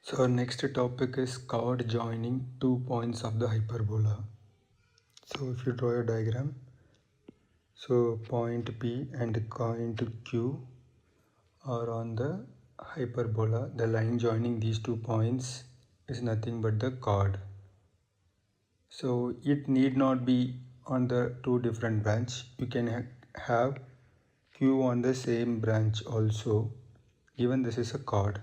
So our next topic is chord joining two points of the hyperbola. So if you draw a diagram, so point P and point Q are on the hyperbola. The line joining these 2 points is nothing but the chord. So it need not be on the two different branch. You can have Q on the same branch also, given this is a chord.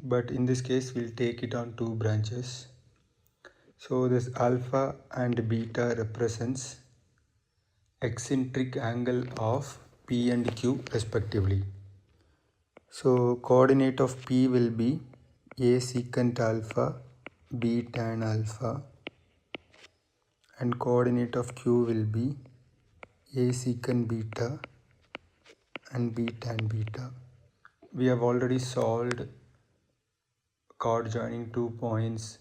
But in this case we'll take it on two branches. So this alpha and beta represents eccentric angle of P and Q respectively. So coordinate of P will be A secant alpha, B tan alpha, and coordinate of Q will be A secant beta and B tan beta. We have already solved chord joining 2 points,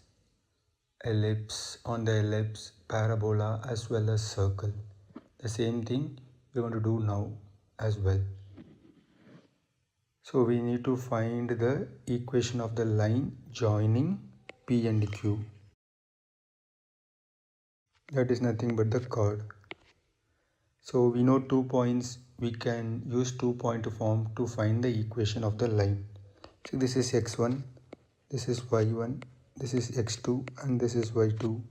ellipse, on the ellipse, parabola as well as circle. The same thing we're going to do now as well. So we need to find the equation of the line joining P and Q. That is nothing but the chord. So we know 2 points, we can use 2-point form to find the equation of the line. So this is x1, this is y1, this is x2 and this is y2.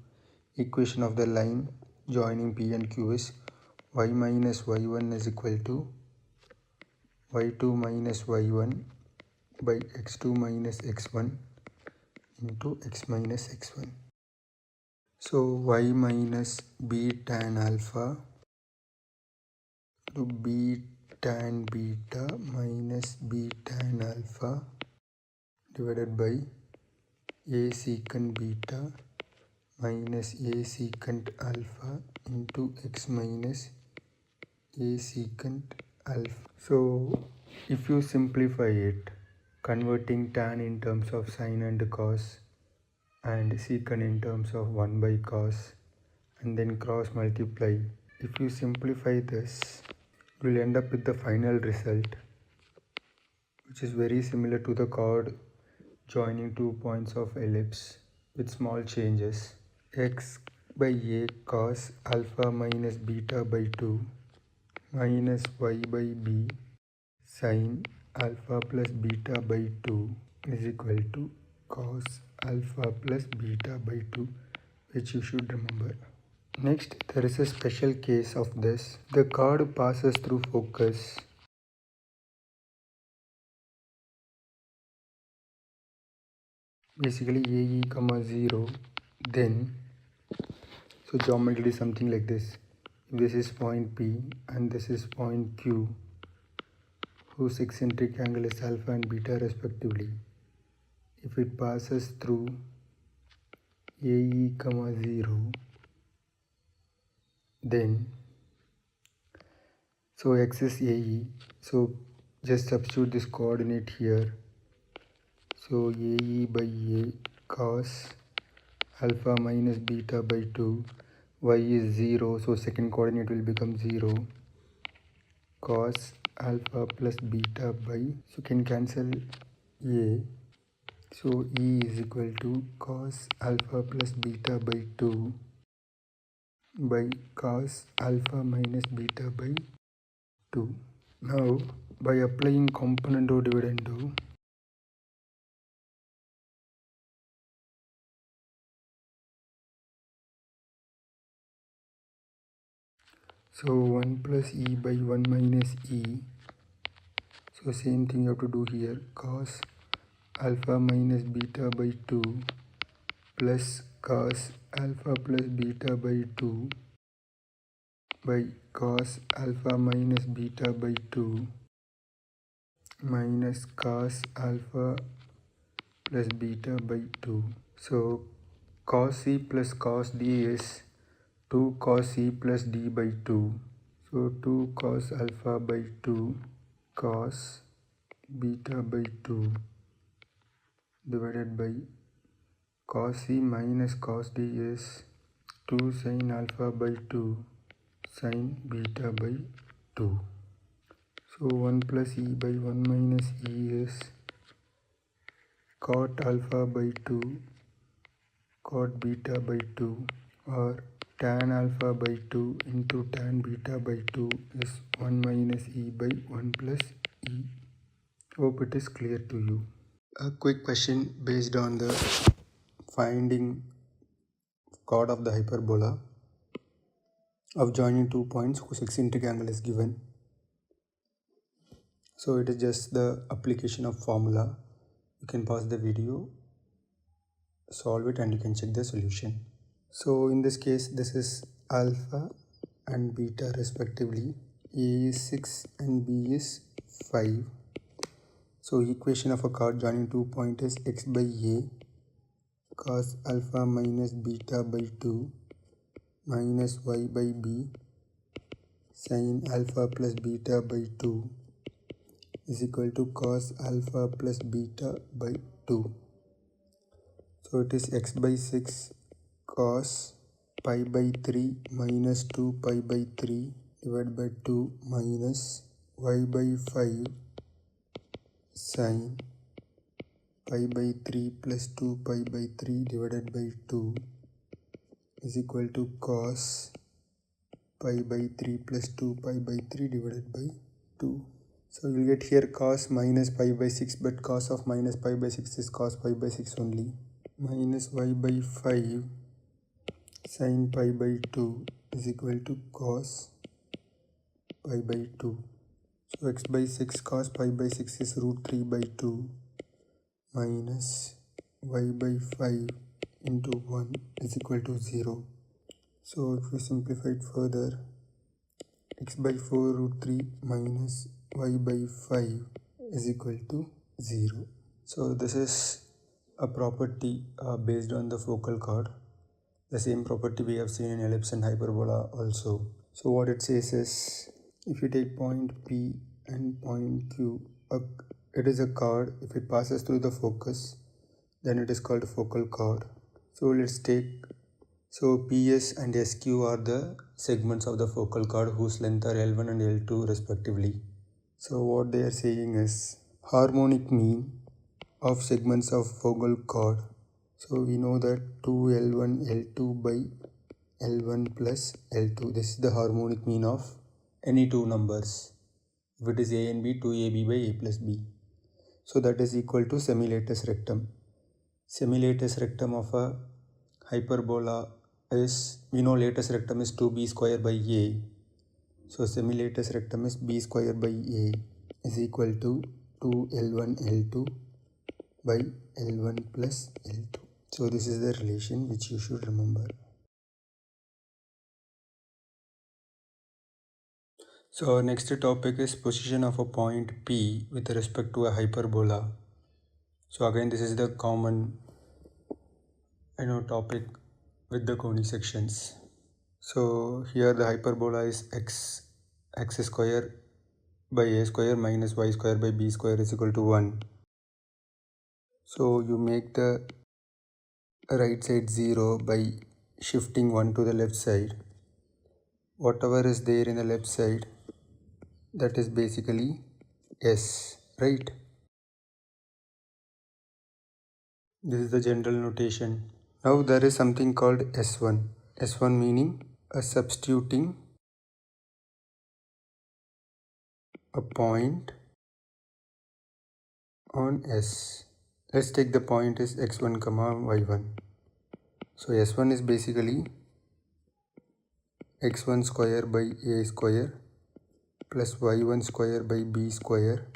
Equation of the line joining P and Q is y minus y1 is equal to y2 minus y1 by x2 minus x1 into x minus x1. So y minus b tan alpha to b tan beta minus b tan alpha divided by a secant beta minus a secant alpha into x minus a secant alpha. So if you simplify it, converting tan in terms of sine and cos and secant in terms of 1 by cos and then cross multiply, if you simplify this, you will end up with the final result, which is very similar to the chord joining 2 points of ellipse with small changes. X by a cos alpha minus beta by 2 minus y by b sin alpha plus beta by 2 is equal to cos alpha plus beta by 2, which you should remember. Next, there is a special case of this. The chord passes through focus. Basically AE, 0, then, so geometry is something like this. If this is point P and this is point Q, whose eccentric angle is alpha and beta respectively. If it passes through AE, 0, then, so X is AE, so just substitute this coordinate here. So AE by A cos alpha minus beta by 2, y is 0, so second coordinate will become 0, cos alpha plus beta by, so you can cancel A, so E is equal to cos alpha plus beta by 2 by cos alpha minus beta by 2. Now by applying componendo dividendo, so 1 plus E by 1 minus E, so same thing you have to do here, cos alpha minus beta by 2 plus cos alpha plus beta by 2 by cos alpha minus beta by 2 minus cos alpha plus beta by 2. So cos C plus cos D is 2 cos C plus D by 2. So 2 cos alpha by 2 cos beta by 2 divided by cos C minus cos D is 2 sin alpha by 2 sin beta by 2. So 1 plus E by 1 minus E is cot alpha by 2 cot beta by 2 or tan alpha by 2 into tan beta by 2 is 1 minus e by 1 plus e. Hope it is clear to you. A quick question based on the finding chord of the hyperbola of joining 2 points whose eccentric angle is given. So it is just the application of formula. You can pause the video, solve it, and you can check the solution. So in this case, this is alpha and beta respectively. A is 6 and B is 5. So equation of a chord joining 2 points is x by a cos alpha minus beta by 2 minus y by b sin alpha plus beta by 2 is equal to cos alpha plus beta by 2. So it is x by 6 cos pi by 3 minus 2 pi by 3 divided by 2 minus y by 5 sin pi by 3 plus 2 pi by 3 divided by 2 is equal to cos pi by 3 plus 2 pi by 3 divided by 2. So you will get here cos minus pi by 6, but cos of minus pi by 6 is cos pi by 6 only, minus y by 5 sin pi by 2 is equal to cos pi by 2. So x by 6 cos pi by 6 is root 3 by 2 minus y by 5 into 1 is equal to 0. So if you simplify it further, x by 4 root 3 minus y by 5 is equal to 0. So this is a property based on the focal chord. The same property we have seen in ellipse and hyperbola also. So what it says is, if you take point P and point Q, it is a chord. If it passes through the focus, then it is called a focal chord. So let's take, so PS and SQ are the segments of the focal chord whose length are L1 and L2 respectively. So what they are saying is harmonic mean of segments of focal chord. So we know that 2L1 L2 by L1 plus L2. This is the harmonic mean of any two numbers. If it is A and B, 2AB by A plus B. So that is equal to semilatus rectum. Semilatus rectum of a hyperbola is, we know latus rectum is 2B square by A. So semilatus rectum is B square by A is equal to 2L1 L2 by L1 plus L2. So this is the relation which you should remember. So our next topic is position of a point P with respect to a hyperbola. So again, this is the common topic with the conic sections. So here the hyperbola is x square by a square minus y square by b square is equal to 1. So you make the right side 0 by shifting 1 to the left side. Whatever is there in the left side, that is basically S, right? This is the general notation. Now there is something called S1. S1 meaning a substituting a point on S. Let's take the point is x1 comma y1. So S1 is basically x1 square by a square plus y1 square by b square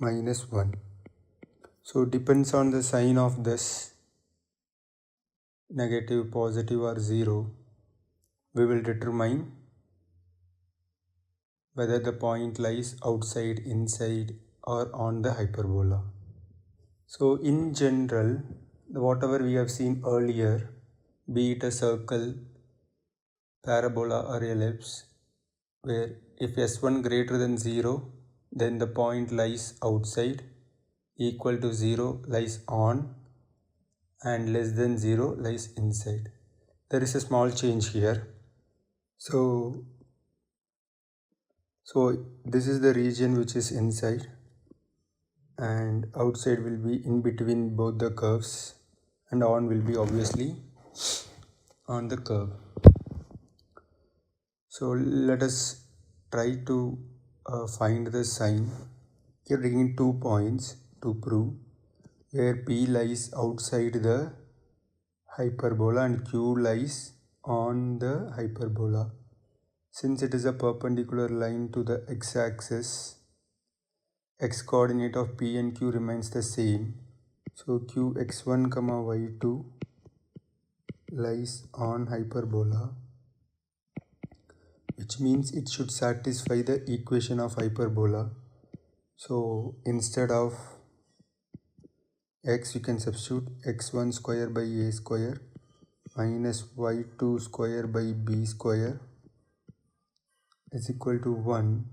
minus 1. So it depends on the sign of this, negative, positive or 0. We will determine whether the point lies outside, inside or on the hyperbola. So in general, whatever we have seen earlier, be it a circle, parabola or ellipse, where if S1 greater than 0, then the point lies outside, equal to 0 lies on, and less than 0 lies inside. There is a small change here. So this is the region which is inside. and outside will be in between both the curves, and on will be obviously on the curve. So let us try to find the sign. Here taking 2 points to prove, where P lies outside the hyperbola and Q lies on the hyperbola. Since it is a perpendicular line to the x-axis, x coordinate of P and Q remains the same. So Q x1, y2 lies on hyperbola, which means it should satisfy the equation of hyperbola. So instead of x, you can substitute x1 square by a square minus y2 square by b square is equal to 1.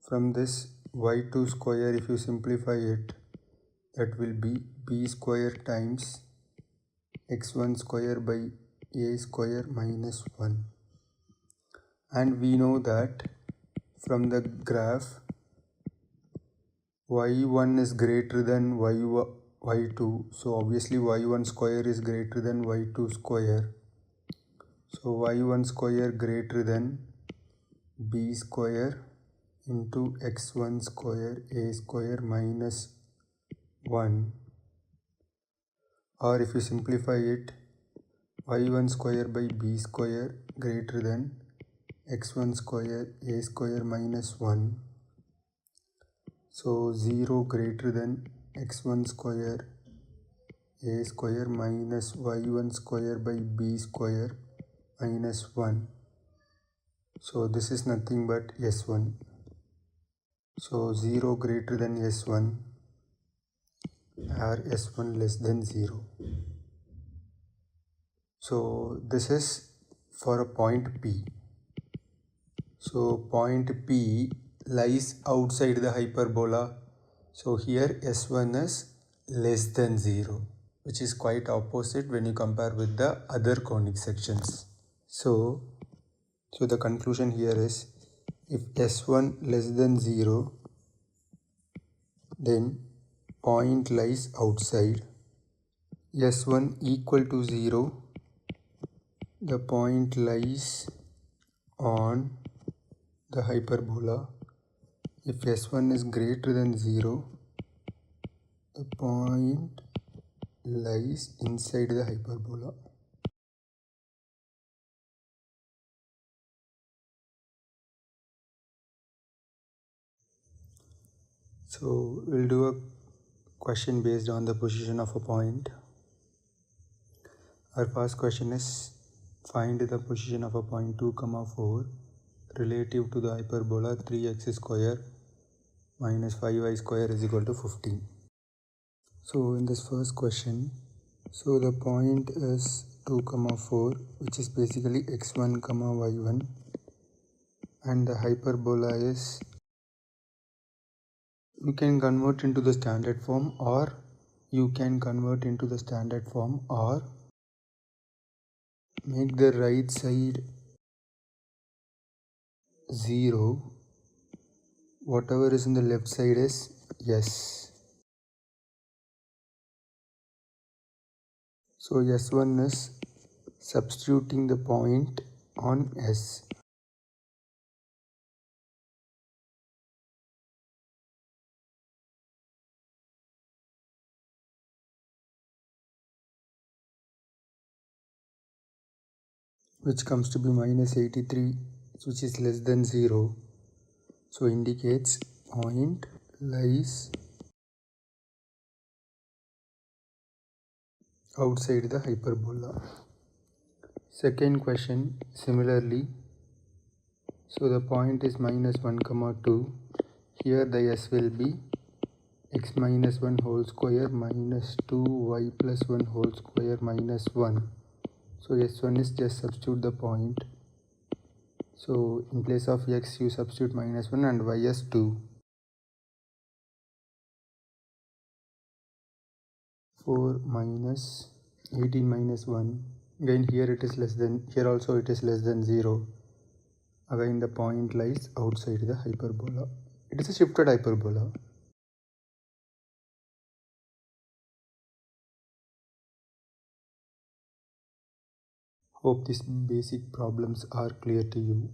From this y2 square, if you simplify it, that will be b square times x1 square by a square minus 1. And we know that from the graph, y1 is greater than y2, so obviously y1 square is greater than y2 square. So y1 square greater than b square into x1 square a square minus 1, or if you simplify it, y1 square by b square greater than x1 square a square minus 1. So 0 greater than x1 square a square minus y1 square by b square minus 1. So this is nothing but s1. So 0 greater than s1 or s1 less than 0. So this is for a point P. So point P lies outside the hyperbola. So here s1 is less than 0, which is quite opposite when you compare with the other conic sections. So the conclusion here is, if s1 less than 0, then point lies outside. s1 equal to 0, the point lies on the hyperbola. If s1 is greater than 0, the point lies inside the hyperbola. So we'll do a question based on the position of a point. Our first question is, find the position of a point 2, 4 relative to the hyperbola 3x square minus 5y square is equal to 15. So in this first question, so the point is 2, 4, which is basically x1, y1, and the hyperbola is, you can convert into the standard form, or make the right side 0, whatever is in the left side is yes. So s1 is substituting the point on s. Which comes to be minus 83, which is less than 0. So indicates point lies outside the hyperbola. Second question, similarly, so the point is minus 1, 2. Here the s will be x minus 1 whole square minus 2y plus 1 whole square minus 1. So s1 is just substitute the point. So in place of x you substitute minus 1 and y as 2. 4 minus 18 minus 1. Again here it is less than, here also it is less than 0. Again the point lies outside the hyperbola. It is a shifted hyperbola. Hope these basic problems are clear to you.